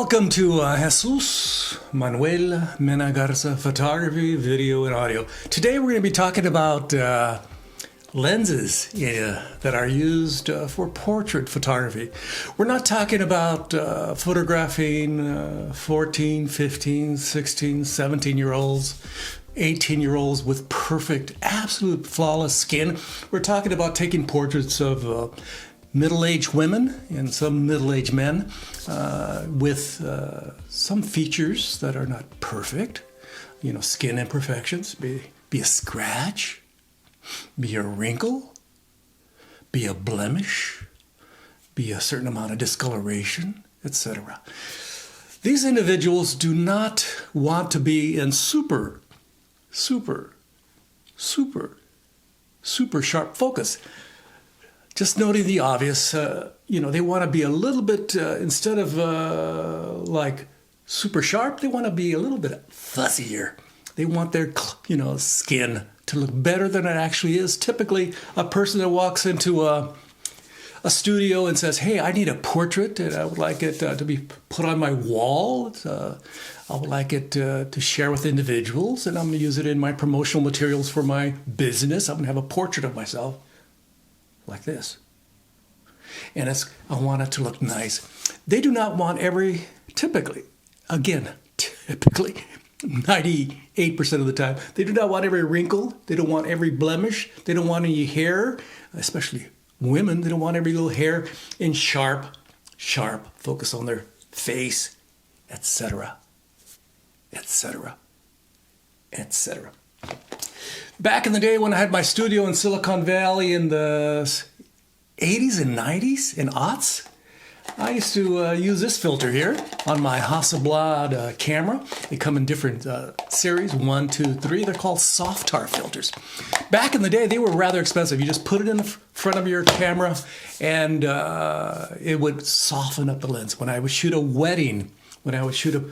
Welcome to Jesús Manuel Mena Garza Photography, Video, and Audio. Today we're going to be talking about lenses that are used for portrait photography. We're not talking about photographing 14, 15, 16, 17-year-olds, 18-year-olds with perfect, absolute flawless skin. We're talking about taking portraits of middle-aged women and some middle-aged men with some features that are not perfect, skin imperfections, be a scratch, be a wrinkle, be a blemish, be a certain amount of discoloration, etc. These individuals do not want to be in super sharp focus. Just noting the obvious, they want to be a little bit, instead of like super sharp, they want to be a little bit fuzzier. They want their, skin to look better than it actually is. Typically, a person that walks into a studio and says, hey, I need a portrait and I would like it to be put on my wall. I would like it to share with individuals, and I'm going to use it in my promotional materials for my business. I'm going to have a portrait of myself like this. And I want it to look nice. They do not want typically, 98% of the time, they do not want every wrinkle. They don't want every blemish. They don't want any hair, especially women. They don't want every little hair in sharp focus on their face, etc., etc., etc. Back in the day when I had my studio in Silicon Valley in the 80s and 90s and aughts, I used to use this filter here on my Hasselblad camera. They come in different series, 1, 2, 3. They're called soft tar filters. Back in the day, they were rather expensive. You just put it in the front of your camera and it would soften up the lens. When I would shoot a wedding, when I would shoot a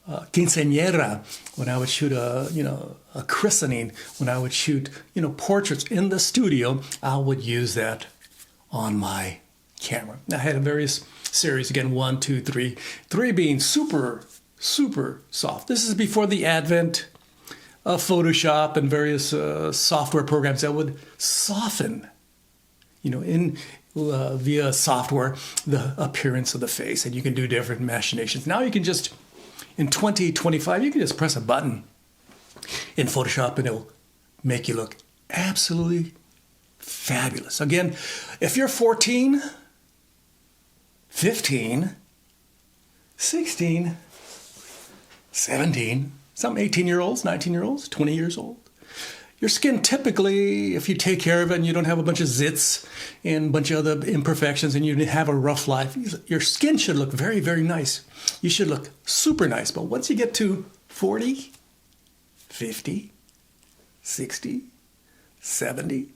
quinceañera, when I would shoot a christening, when I would shoot, portraits in the studio, I would use that on my camera. I had a various series, again, 1, 2, 3. 3 being super soft. This is before the advent of Photoshop and various software programs that would soften, via software, the appearance of the face. And you can do different machinations. Now you can just, in 2025, you can just press a button in Photoshop and it'll make you look absolutely fabulous. Again, if you're 14, 15, 16, 17, some 18-year-olds, 19-year-olds, 20 years old, your skin typically, if you take care of it and you don't have a bunch of zits and a bunch of other imperfections and you have a rough life, your skin should look very, very nice. You should look super nice. But once you get to 40, 50, 60, 70,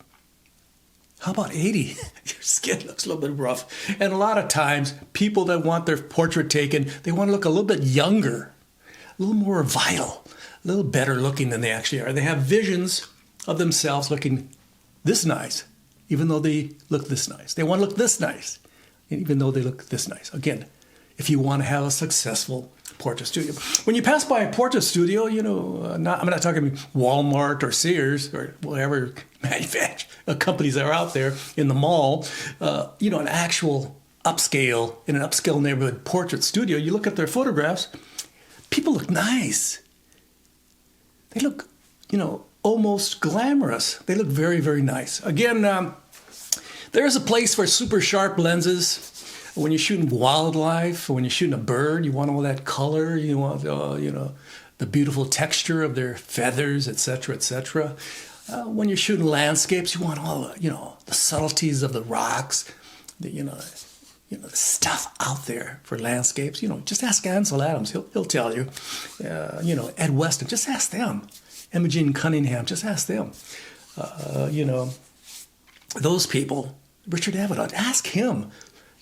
how about 80? Your skin looks a little bit rough. And a lot of times, people that want their portrait taken, they want to look a little bit younger, a little more vital, a little better looking than they actually are. They have visions of themselves looking this nice, even though they look this nice. They want to look this nice, even though they look this nice. Again, if you want to have a successful portrait studio. When you pass by a portrait studio, I'm not talking Walmart or Sears or whatever companies that are out there in the mall, an actual upscale, in an upscale neighborhood portrait studio, you look at their photographs, people look nice. They look, almost glamorous. They look very, very nice. Again, there's a place for super sharp lenses. When you're shooting wildlife, or when you're shooting a bird, you want all that color. You want, the beautiful texture of their feathers, etc., etc. When you're shooting landscapes, you want all, the subtleties of the rocks, the stuff out there for landscapes. Just ask Ansel Adams; he'll tell you. Ed Weston, just ask them. Imogen Cunningham, just ask them. Those people. Richard Avedon, ask him.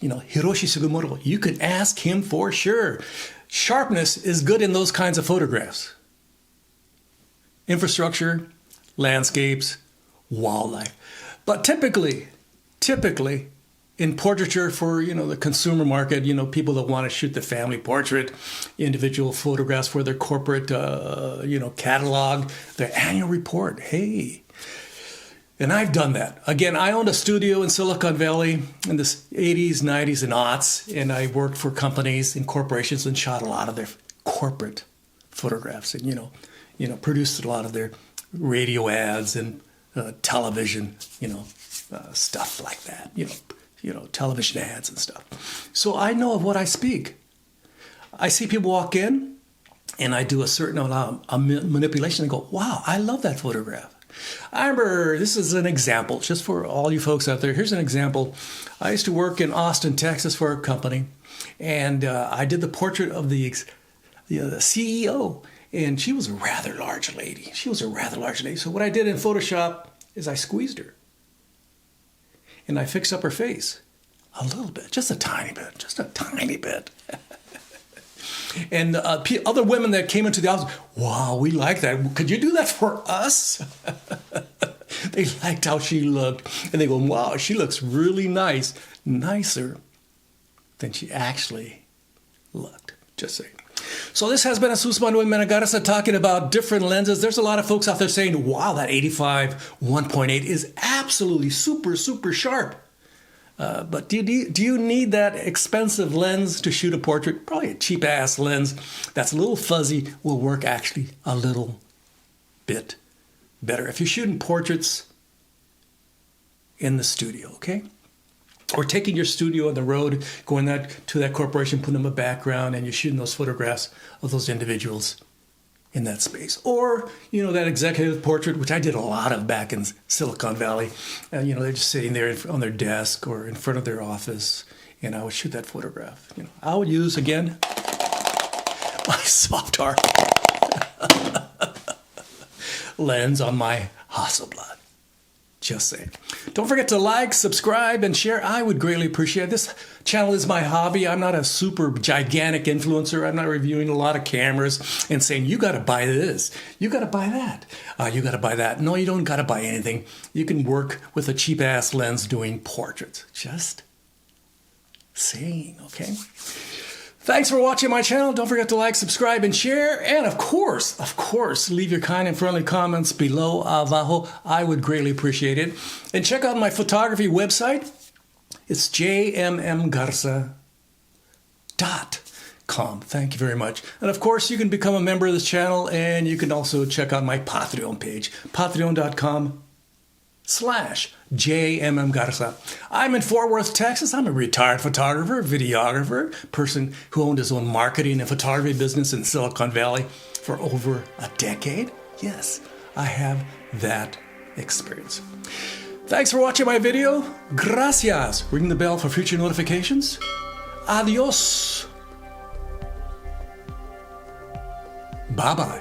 Hiroshi Sugimoto, you can ask him for sure. Sharpness is good in those kinds of photographs. Infrastructure, landscapes, wildlife. But typically, in portraiture for, the consumer market, people that want to shoot the family portrait, individual photographs for their corporate, catalog, their annual report. Hey. And I've done that. Again, I owned a studio in Silicon Valley in the 80s, 90s, and aughts, and I worked for companies and corporations and shot a lot of their corporate photographs and, produced a lot of their radio ads and television, stuff like that, television ads and stuff. So I know of what I speak. I see people walk in and I do a certain amount of manipulation and go, wow, I love that photograph. I remember, this is an example, just for all you folks out there. Here's an example. I used to work in Austin, Texas for a company, and I did the portrait of the CEO, and she was a rather large lady. So what I did in Photoshop is I squeezed her, and I fixed up her face a little bit, just a tiny bit. And other women that came into the office, wow, we like that. Could you do that for us? They liked how she looked. And they go, wow, she looks really nice. Nicer than she actually looked. Just saying. So this has been Jesús Manuel Mena Garza talking about different lenses. There's a lot of folks out there saying, wow, that 85 1.8 is absolutely super, super sharp. But do you need that expensive lens to shoot a portrait? Probably a cheap-ass lens that's a little fuzzy will work actually a little bit better. If you're shooting portraits in the studio, okay? Or taking your studio on the road, going to that corporation, putting them in a background, and you're shooting those photographs of those individuals in that space. Or, that executive portrait, which I did a lot of back in Silicon Valley. They're just sitting there on their desk or in front of their office, and I would shoot that photograph. I would use, again, my soft art lens on my Hasselblad. Just saying. Don't forget to like, subscribe, and share. I would greatly appreciate it. This channel is my hobby. I'm not a super gigantic influencer. I'm not reviewing a lot of cameras and saying, you got to buy this. You got to buy that. You got to buy that. No, you don't got to buy anything. You can work with a cheap-ass lens doing portraits. Just saying, okay? Thanks for watching my channel. Don't forget to like, subscribe, and share. And of course, leave your kind and friendly comments below, abajo. I would greatly appreciate it. And check out my photography website. It's jmmgarza.com. Thank you very much. And of course, you can become a member of this channel, and you can also check out my Patreon page, patreon.com/JMM Garza. I'm in Fort Worth, Texas. I'm a retired photographer, videographer, person who owned his own marketing and photography business in Silicon Valley for over a decade. Yes, I have that experience. Thanks for watching my video. Gracias. Ring the bell for future notifications. Adios. Bye-bye.